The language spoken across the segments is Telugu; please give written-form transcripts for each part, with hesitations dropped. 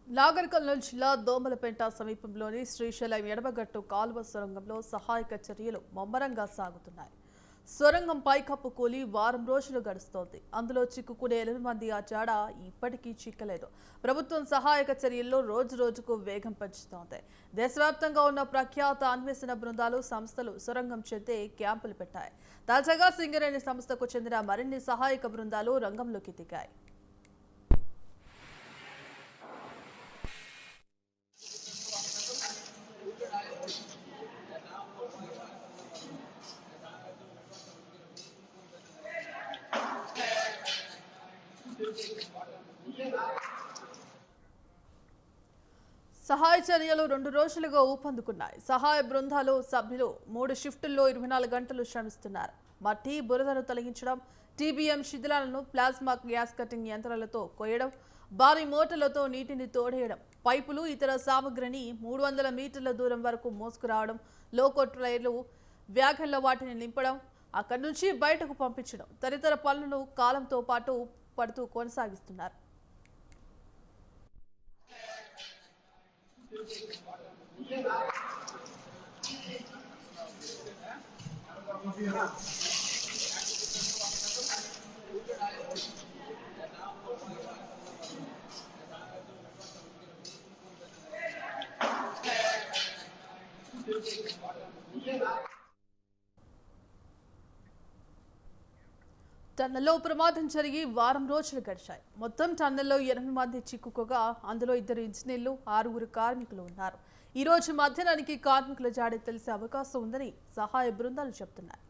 నాగర్ కర్నూలు జిల్లా దోమలపేట సమీపంలోని శ్రీశైలం ఎడమగట్టు కాలువ సొరంగంలో సహాయక చర్యలు ముమ్మరంగా సాగుతున్నాయి. సొరంగం పైకప్పు కూలి వారం రోజులు గడుస్తోంది. అందులో చిక్కుకునే 8 మంది ఆ జాడ ఇప్పటికీ చిక్కలేదు. ప్రభుత్వం సహాయక చర్యల్లో రోజుకు వేగం పెంచుతోంది. దేశవ్యాప్తంగా ఉన్న ప్రఖ్యాత అన్వేషణ బృందాలు, సంస్థలు సొరంగం చెందే క్యాంపులు పెట్టాయి. తాజాగా సింగరేణి సంస్థకు చెందిన మరిన్ని సహాయక బృందాలు రంగంలోకి దిగాయి. సహాయ చర్యలు 2 రోజులుగా ఊపందుకున్నాయి. సహాయ బృందాలు సభ్యులు 3 షిఫ్టుల్లో 24 గంటలు శ్రమిస్తున్నారు. మట్టి, బురదను తొలగించడం, టీబీఎం శిథిలాలను ప్లాస్మా గ్యాస్ కటింగ్ యంత్రాలతో కోయడం, భారీ మోటార్లతో నీటిని తోడేయడం, పైపులు ఇతర సామగ్రిని 300 మీటర్ల దూరం వరకు మోసుకురావడం, లోకో ట్రైర్లు వ్యాగన్ల వాటిని నింపడం, అక్కడి నుంచి బయటకు పంపించడం తదితర పనులను కాలంతో పాటు పడుతూ కొనసాగిస్తున్నారు. టన్నెల్లో ప్రమాదం జరిగి వారం రోజులు గడిచాయి. మొత్తం టన్నెల్లో 8 మంది చిక్కుకోగా అందులో 2 ఇంజనీర్లు, 6 కార్మికులు ఉన్నారు. ఈ రోజు మధ్యాహ్నానికి కార్మికుల జాడ తెలిసే అవకాశం ఉందని సహాయ బృందాలు చెబుతున్నాయి.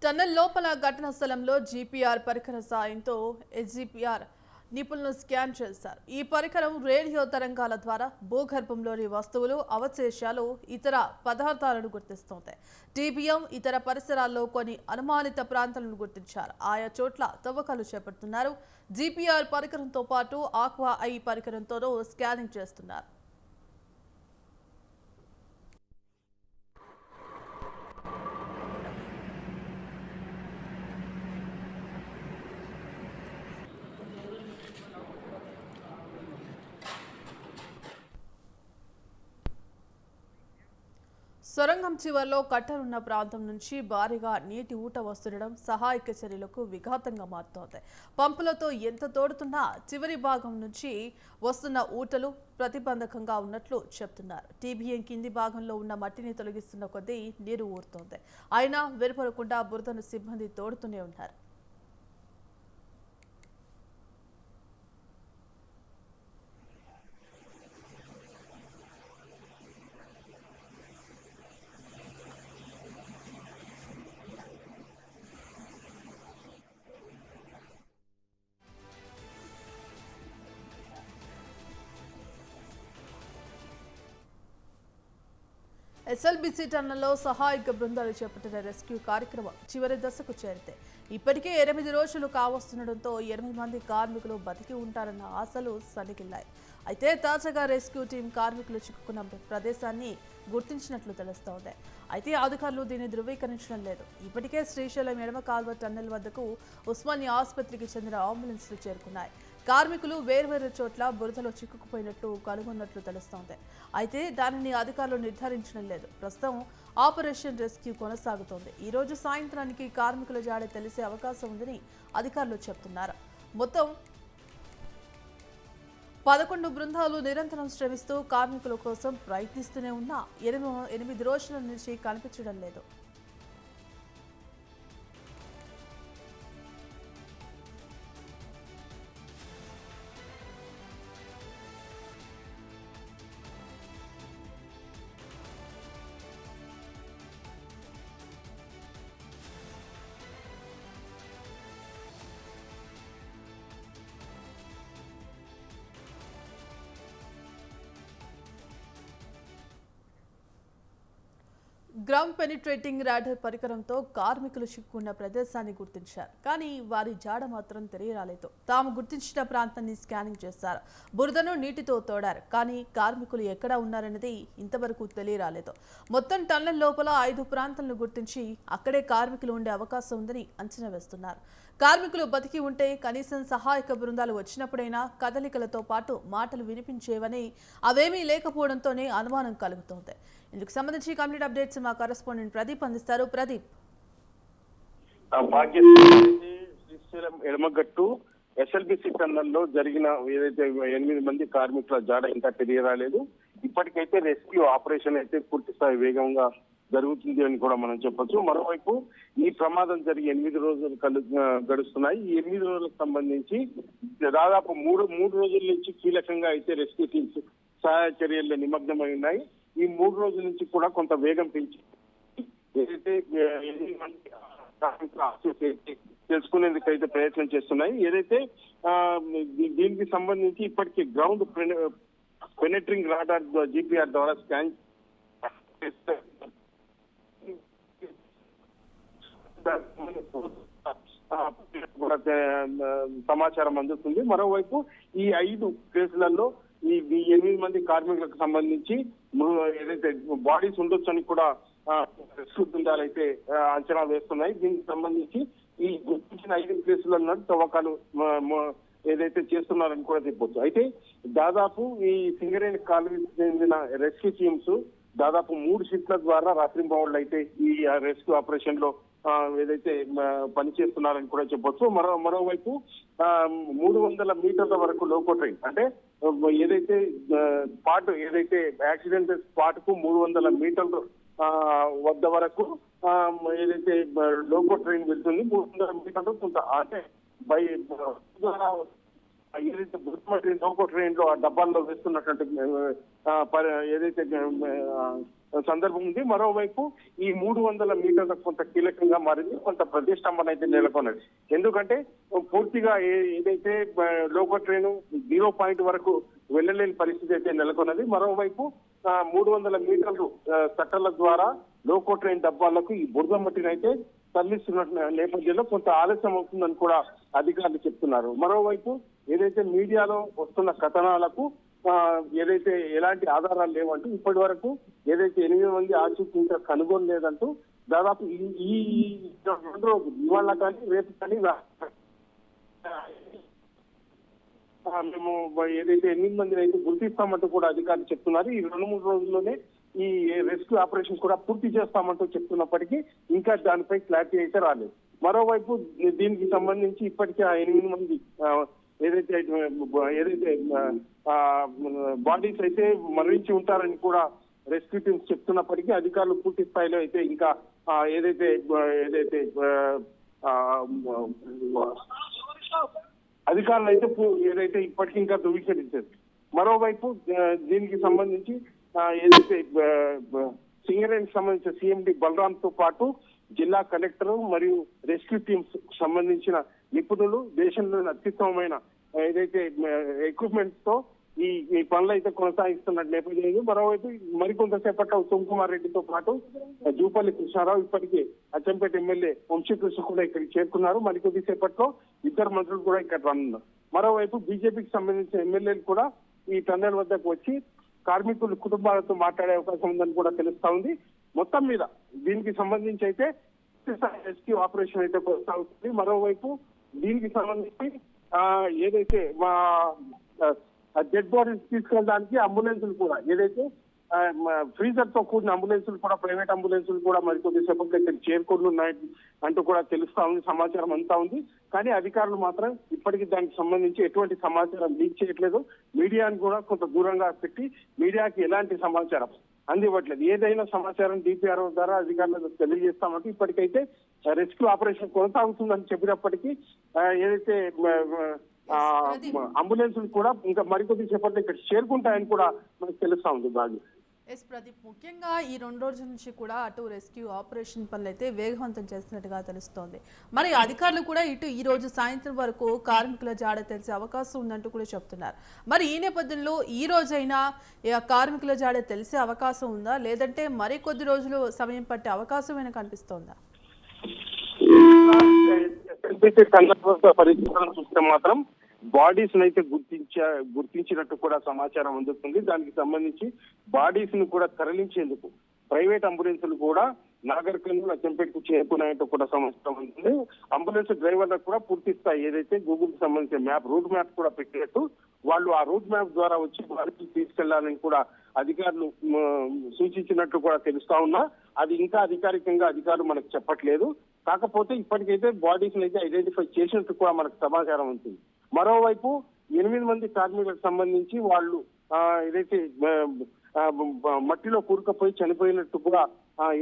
టన్నెల్ లోపల ఘటనా స్థలంలో జీపీఆర్ పరికర సాయంతో ఎస్జీపీఆర్ నిపుణులు స్కాన్ చేశారు. ఈ పరికరం రేడియో తరంగాల ద్వారా భూగర్భంలోని వస్తువులు, అవశేషాలు, ఇతర పదార్థాలను గుర్తిస్తోంది. టీబీఎం ఇతర పరిసరాల్లో కొన్ని అనుమానిత ప్రాంతాలను గుర్తించారు. ఆయా చోట్ల తవ్వకాలు చేపడుతున్నారు. జీపీఆర్ పరికరంతో పాటు ఆక్వా ఐ పరికరంతోనూ స్కానింగ్ చేస్తున్నారు. సొరంగం చివర్లో కట్టనున్న ప్రాంతం నుంచి భారీగా నీటి ఊట వస్తుండడం సహాయక చర్యలకు విఘాతంగా మారుతోంది. పంపులతో ఎంత తోడుతున్నా చివరి భాగం నుంచి వస్తున్న ఊటలు ప్రతిబంధకంగా ఉన్నట్లు చెప్తున్నారు. టీబీఎం కింది భాగంలో ఉన్న మట్టిని తొలగిస్తున్న కొద్దీ నీరు ఊరుతోంది. అయినా వెలుపడకుండా బురదను సిబ్బంది తోడుతూనే ఉన్నారు. ఎస్ఎల్బీసీ టన్నెల్లో సహాయక బృందాలు చేపట్టిన రెస్క్యూ కార్యక్రమం చివరి దశకు చేరితే ఇప్పటికే 8 రోజులు కావస్తుండటంతో 8 మంది కార్మికులు బతికి ఉంటారన్న ఆశలు సలిగిల్లాయి. అయితే తాజాగా రెస్క్యూ టీం కార్మికులు చిక్కుకున్న ప్రదేశాన్ని గుర్తించినట్లు తెలుస్తోంది. అయితే అధికారులు దీన్ని ధృవీకరించడం లేదు. ఇప్పటికే శ్రీశైలం ఎడమ కాల్వ టన్నెల్ వద్దకు ఉస్మానియా ఆసుపత్రికి చెందిన అంబులెన్స్లు చేరుకున్నాయి. కార్మికులు వేర్వేరు చోట్ల బురదలో చిక్కుకుపోయినట్లు కనుగొన్నట్లు తెలుస్తోంది. అయితే దానిని అధికారులు నిర్ధారించడం లేదు. ప్రస్తుతం ఆపరేషన్ రెస్క్యూ కొనసాగుతోంది. ఈ రోజు సాయంత్రానికి కార్మికుల జాడ తెలిసే అవకాశం ఉందని అధికారులు చెబుతున్నారు. మొత్తం 11 బృందాలు నిరంతరం శ్రమిస్తూ కార్మికుల కోసం ప్రయత్నిస్తూనే ఉన్నా 8 రోజుల నుంచి కనిపించడం లేదు. గ్రౌండ్ పెనిట్రేటింగ్ రాడర్ పరికరంతో కార్మికులు చిక్కుకున్న ప్రదేశాన్ని గుర్తించారు. కానీ వారి జాడ మాత్రం తెలియరాలేదు. తాము గుర్తించిన ప్రాంతాన్ని స్కానింగ్ చేశారు. బురదను నీటితో తోడారు. కానీ కార్మికులు ఎక్కడ ఉన్నారనేది ఇంతవరకు తెలియరాలేదు. మొత్తం టన్నెల్ లోపల 5 ప్రాంతాలను గుర్తించి అక్కడే కార్మికులు ఉండే అవకాశం ఉందని అంచనా వేస్తున్నారు. కార్మికులు బతికి ఉంటే కనీసం సహాయక బృందాలు వచ్చినప్పుడైనా కదలికలతో పాటు మాటలు వినిపించేవని, అవేమీ లేకపోవడంతోనే అనుమానం కలుగుతోంది. ఇందుకు సంబంధించి కంప్లీట్ అప్డేట్స్ మా కరెస్పాండెంట్ ప్రదీప్ అందిస్తారు. ప్రదీప్, శ్రీశైలం ఎడమగట్టు ఎస్ఎల్బిసి టన్నెల్లో జరిగిన ఏదైతే 8 మంది కార్మికుల జాడ ఇంకా తెలియరాలేదు. ఇప్పటికైతే రెస్క్యూ ఆపరేషన్ అయితే పూర్తి స్థాయి వేగంగా జరుగుతుంది అని కూడా మనం చెప్పొచ్చు. మరోవైపు ఈ ప్రమాదం జరిగి 8 రోజులు గడుస్తున్నాయి. ఈ 8 రోజులకు సంబంధించి దాదాపు మూడు రోజుల నుంచి కీలకంగా అయితే రెస్క్యూ టీమ్స్ సహాయ చర్యల్లో నిమగ్నమై ఉన్నాయి. ఈ 3 రోజుల నుంచి కూడా కొంత వేగం పెంచి ఏదైతే 8 మంది తెలుసుకునేందుకు అయితే ప్రయత్నం చేస్తున్నాయి. ఏదైతే దీనికి సంబంధించి ఇప్పటికీ గ్రౌండ్ పెనెట్రింగ్ రాడార్ GPR ద్వారా స్కాన్ సమాచారం అందుతుంది. మరోవైపు ఈ 5 కేసులలో ఈ 8 మంది కార్మికులకు సంబంధించి ఏదైతే బాడీస్ ఉండొచ్చని కూడా రెస్క్యూ బృందాలు అయితే అంచనా వేస్తున్నాయి. దీనికి సంబంధించి ఈ గుర్తించిన 5 కేసులలో తవ్వకాలు ఏదైతే చేస్తున్నారని కూడా చెప్పొచ్చు. అయితే దాదాపు ఈ సింగరేణి కాలనీకి చెందిన రెస్క్యూ టీమ్స్ దాదాపు 3 షిఫ్ట్ల ద్వారా రాత్రింబవళ్ళు అయితే ఈ రెస్క్యూ ఆపరేషన్ లో ఏదైతే పనిచేస్తున్నారని కూడా చెప్పొచ్చు. మరోవైపు 300 మీటర్ల వరకు లోకో ట్రైన్, అంటే ఏదైతే స్పాట్ ఏదైతే యాక్సిడెంట్ స్పాట్ కు 300 మీటర్లు వద్ద వరకు ఏదైతే లోకో ట్రైన్ వెళ్తుంది. 300 మీటర్లు కొంత అంటే బై ద్వారా ఏదైతే లోకో ట్రైన్ లో ఆ డబ్బాల్లో వేస్తున్నటువంటి ఏదైతే సందర్భం ఉంది. మరోవైపు ఈ 300 మీటర్లకు కొంత కీలకంగా మారింది. కొంత ప్రతిష్టంభన అయితే నెలకొన్నది. ఎందుకంటే పూర్తిగా ఏదైతే లోకో ట్రైన్ 0 పాయింట్ వరకు వెళ్ళలేని పరిస్థితి అయితే నెలకొన్నది. మరోవైపు 300 మీటర్లు కట్టల ద్వారా లోకో ట్రైన్ డబ్బాలకు ఈ బురద మట్టిని అయితే తరలిస్తున్న నేపథ్యంలో కొంత ఆలస్యం అవుతుందని కూడా అధికారులు చెప్తున్నారు. మరోవైపు ఏదైతే మీడియాలో వస్తున్న కథనాలకు ఏదైతే ఎలాంటి ఆధారాలు లేవంటూ ఇప్పటి వరకు ఏదైతే 8 మంది ఆచూకీ ఇంకా కనుగొనలేదంటూ దాదాపు ఈ 2 రోజులు ఇవాళ కానీ రేపు కానీ మేము ఏదైతే 8 మందిని అయితే గుర్తిస్తామంటూ కూడా అధికారులు చెప్తున్నారు. ఈ 2-3 రోజుల్లోనే ఈ రెస్క్యూ ఆపరేషన్ కూడా పూర్తి చేస్తామంటూ చెప్తున్నప్పటికీ ఇంకా దానిపై క్లారిటీ అయితే రాలేదు. మరోవైపు దీనికి సంబంధించి ఇప్పటికే ఆ 8 మంది ఏదైతే బాడీస్ అయితే మరణించి ఉంటారని కూడా రెస్క్యూ టీమ్స్ చెప్తున్నప్పటికీ అధికారులు పూర్తి స్థాయిలో అయితే ఇంకా ఏదైతే అధికారులు అయితే ఏదైతే ఇప్పటికీ ఇంకా ధృవీకరించారు. మరోవైపు దీనికి సంబంధించి ఏదైతే సింగరేణికి సంబంధించిన CMD బలరామ్ తో పాటు జిల్లా కలెక్టర్ మరియు రెస్క్యూ టీమ్స్ సంబంధించిన నిపుణులు దేశంలోని అత్యుత్తమమైన ఏదైతే ఎక్విప్మెంట్స్ తో ఈ పనులు అయితే కొనసాగిస్తున్న నేపథ్యంలో మరోవైపు మరికొంతసేపట్లో ఉత్తమ్ కుమార్ రెడ్డితో పాటు జూపల్లి కృష్ణారావు, ఇప్పటికే అచ్చంపేట ఎమ్మెల్యే వంశీకృష్ణ కూడా ఇక్కడికి చేరుకున్నారు. మరికొద్దిసేపట్లో 2 మంత్రులు కూడా ఇక్కడ రానున్నారు. మరోవైపు బీజేపీకి సంబంధించిన ఎమ్మెల్యేలు కూడా ఈ టన్నెల్ వద్దకు వచ్చి కార్మికుల కుటుంబాలతో మాట్లాడే అవకాశం ఉందని కూడా తెలుస్తా ఉంది. మొత్తం మీద దీనికి సంబంధించి అయితే రెస్క్యూ ఆపరేషన్ అయితే కొనసాగుతుంది. మరోవైపు దీనికి సంబంధించి ఏదైతే మా డెడ్ బాడీస్ తీసుకెళ్ళడానికి అంబులెన్సులు కూడా ఏదైతే ఫ్రీజర్ తో కూడిన అంబులెన్సులు కూడా ప్రైవేట్ అంబులెన్సులు కూడా మరికొద్దిసేపట్లో ఇక్కడ చేరుకుంటున్నాయి అంటూ కూడా తెలుస్తా ఉంది. సమాచారం అంతా ఉంది. కానీ అధికారులు మాత్రం ఇప్పటికీ దానికి సంబంధించి ఎటువంటి సమాచారం లీక్ చేయట్లేదు. మీడియాని కూడా కొంత దూరంగా పెట్టి మీడియాకి ఎలాంటి సమాచారం అందివ్వట్లేదు. ఏదైనా సమాచారం DPR ద్వారా అధికారులకు తెలియజేస్తామంటూ ఇప్పటికైతే రెస్క్యూ ఆపరేషన్ కొనసాగుతుందని చెప్పినప్పటికీ ఏదైతే అంబులెన్సులు కూడా ఇంకా మరికొద్ది సేపట్లో ఇక్కడ చేరుకుంటాయని కూడా మనకు తెలుస్తా ఉంది. బాగా ఎస్ ప్రదీప్, ముఖ్యంగా ఈ 2 రోజుల నుంచి కూడా అటు రెస్క్యూ ఆపరేషన్ పనులు అయితే వేగవంతం చేస్తున్నట్టుగా తెలుస్తోంది. మరి అధికారులు కూడా ఇటు ఈ రోజు సాయంత్రం వరకు కార్మికుల జాడ తెలిసే అవకాశం ఉందంటూ కూడా చెప్తున్నారు. మరి ఈ నేపథ్యంలో ఈ రోజైనా కార్మికుల జాడ తెలిసే అవకాశం ఉందా, లేదంటే మరి కొద్ది రోజులు సమయం పట్టే అవకాశం ఏమైనా కనిపిస్తోందా? పరిస్థితులను చూస్తే మాత్రం బాడీస్ అయితే గుర్తించినట్టు కూడా సమాచారం అందుతుంది. దానికి సంబంధించి బాడీస్ ను కూడా తరలించేందుకు ప్రైవేట్ అంబులెన్సులు కూడా నాగర్ కర్నూలు అచ్చంపేటకు చేరుకున్నాయంటూ కూడా సమాచారం ఉంటుంది. అంబులెన్స్ డ్రైవర్లకు కూడా పూర్తి స్థాయి ఏదైతే గూగుల్ కి సంబంధించిన రూట్ మ్యాప్ కూడా పెట్టినట్టు వాళ్ళు ఆ రూట్ మ్యాప్ ద్వారా వచ్చి వారికి తీసుకెళ్లాలని కూడా అధికారులు సూచించినట్టు కూడా తెలుస్తా ఉన్నా అది ఇంకా అధికారికంగా అధికారులు మనకు చెప్పట్లేదు. కాకపోతే ఇప్పటికైతే బాడీస్ అయితే ఐడెంటిఫై చేసినట్టు కూడా మనకు సమాచారం ఉంటుంది. మరోవైపు 8 మంది కార్మికులకు సంబంధించి వాళ్ళు ఏదైతే మట్టిలో కూరుకుపోయి చనిపోయినట్టు కూడా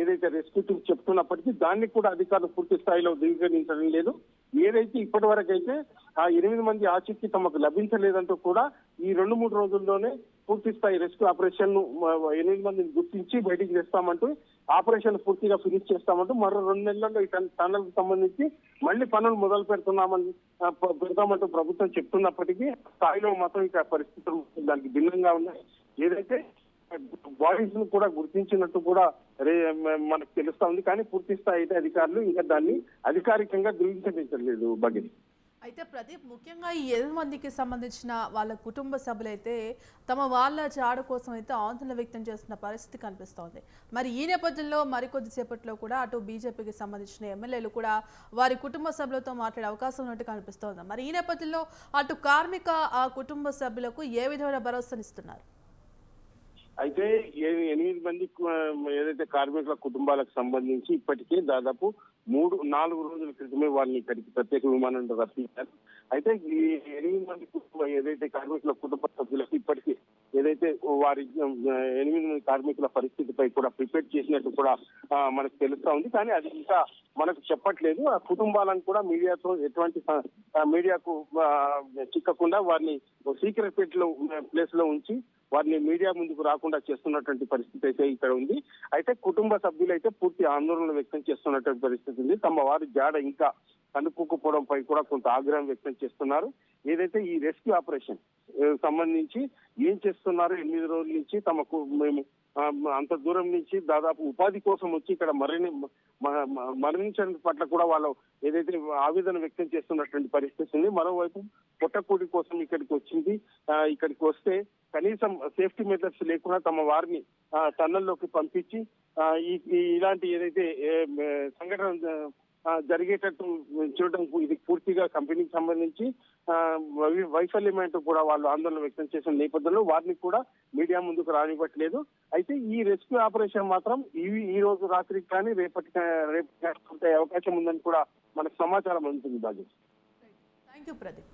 ఏదైతే రెస్క్యూ టీం చెప్తున్నప్పటికీ దాన్ని కూడా అధికారులు పూర్తి స్థాయిలో ధృవీకరించడం లేదు. ఏదైతే ఇప్పటి వరకు అయితే ఆ 8 మంది ఆచూకీ తమకు లభించలేదంటూ కూడా ఈ 2-3 రోజుల్లోనే పూర్తి స్థాయి రెస్క్యూ ఆపరేషన్ ను 8 మందిని గుర్తించి బయటికి తెస్తామంటూ ఆపరేషన్ పూర్తిగా ఫినిష్ చేస్తామంటూ మరో 2 నెలల్లో ఈ టన్నల్ కు సంబంధించి మళ్ళీ పనులు మొదలు పెడతామంటూ ప్రభుత్వం చెప్తున్నప్పటికీ స్థాయిలో మాత్రం ఇక పరిస్థితులు దానికి భిన్నంగా ఉన్నాయి. ఏదైతే బాడీస్ ను కూడా గుర్తించినట్టు కూడా మనకు తెలుస్తా ఉంది. కానీ పూర్తి స్థాయి అయితే అధికారులు ఇంకా దాన్ని అధికారికంగా ధృవీకరించలేదు. భగిని అయితే ప్రదీప్, ముఖ్యంగా ఈ 8 మందికి సంబంధించిన వాళ్ళ కుటుంబ సభ్యులైతే తమ వాళ్ళ జాడ కోసం అయితే ఆందోళన వ్యక్తం చేస్తున్న పరిస్థితి కనిపిస్తోంది. మరి ఈ నేపథ్యంలో మరికొద్దిసేపట్లో కూడా అటు బీజేపీకి సంబంధించిన ఎమ్మెల్యేలు కూడా వారి కుటుంబ సభ్యులతో మాట్లాడే అవకాశం ఉన్నట్టు కనిపిస్తోంది. మరి ఈ నేపథ్యంలో అటు కార్మిక ఆ కుటుంబ సభ్యులకు ఏ విధమైన భరోసానిస్తున్నారు? అయితే 8 మంది ఏదైతే కార్మికుల కుటుంబాలకు సంబంధించి ఇప్పటికే దాదాపు 3-4 రోజుల క్రితమే వాళ్ళని ఇక్కడికి ప్రత్యేక విమానంలో రప్పించారు. అయితే ఈ 8 మంది ఏదైతే కార్మికుల కుటుంబ సభ్యులకు ఇప్పటికీ ఏదైతే వారి 8 మంది కార్మికుల పరిస్థితిపై కూడా ప్రిపేర్ చేసినట్టు కూడా మనకు తెలుస్తా ఉంది. కానీ అది ఇంకా మనకు చెప్పట్లేదు. ఆ కుటుంబాలను కూడా మీడియాతో ఎటువంటి మీడియాకు చిక్కకుండా వారిని సీక్రెట్ ప్లేస్ లో ఉంచి వారిని మీడియా ముందుకు రాకుండా చేస్తున్నటువంటి పరిస్థితి అయితే ఇక్కడ ఉంది. అయితే కుటుంబ సభ్యులు అయితే పూర్తి ఆందోళన వ్యక్తం చేస్తున్నటువంటి పరిస్థితి ఉంది. తమ వారి జాడ ఇంకా కనుక్కోకపోవడంపై కూడా కొంత ఆగ్రహం వ్యక్తం చేస్తున్నారు. ఏదైతే ఈ రెస్క్యూ ఆపరేషన్ సంబంధించి ఏం చేస్తున్నారు, 8 రోజుల నుంచి తమకు మేము అంత దూరం నుంచి దాదాపు ఉపాధి కోసం వచ్చి ఇక్కడ మరణించడం పట్ల కూడా వాళ్ళు ఏదైతే ఆవేదన వ్యక్తం చేస్తున్నటువంటి పరిస్థితి ఉంది. మరోవైపు పొట్టకూడి కోసం ఇక్కడికి వస్తే కనీసం సేఫ్టీ మెథడ్స్ లేకుండా తమ వారిని టన్నల్లోకి పంపించి ఇలాంటి ఏదైతే సంఘటన జరిగేటట్టు చూడడం ఇది పూర్తిగా కంపెనీకి సంబంధించి వైఫల్యమంటూ కూడా వాళ్ళు ఆందోళన వ్యక్తం చేసిన నేపథ్యంలో వారిని కూడా మీడియా ముందుకు రానివ్వట్లేదు. అయితే ఈ రెస్క్యూ ఆపరేషన్ మాత్రం ఈ రోజు రాత్రికి కానీ రేపు అవకాశం ఉందని కూడా మనకు సమాచారం అందుతుంది. బాగా థ్యాంక్ యూ ప్రదీప్.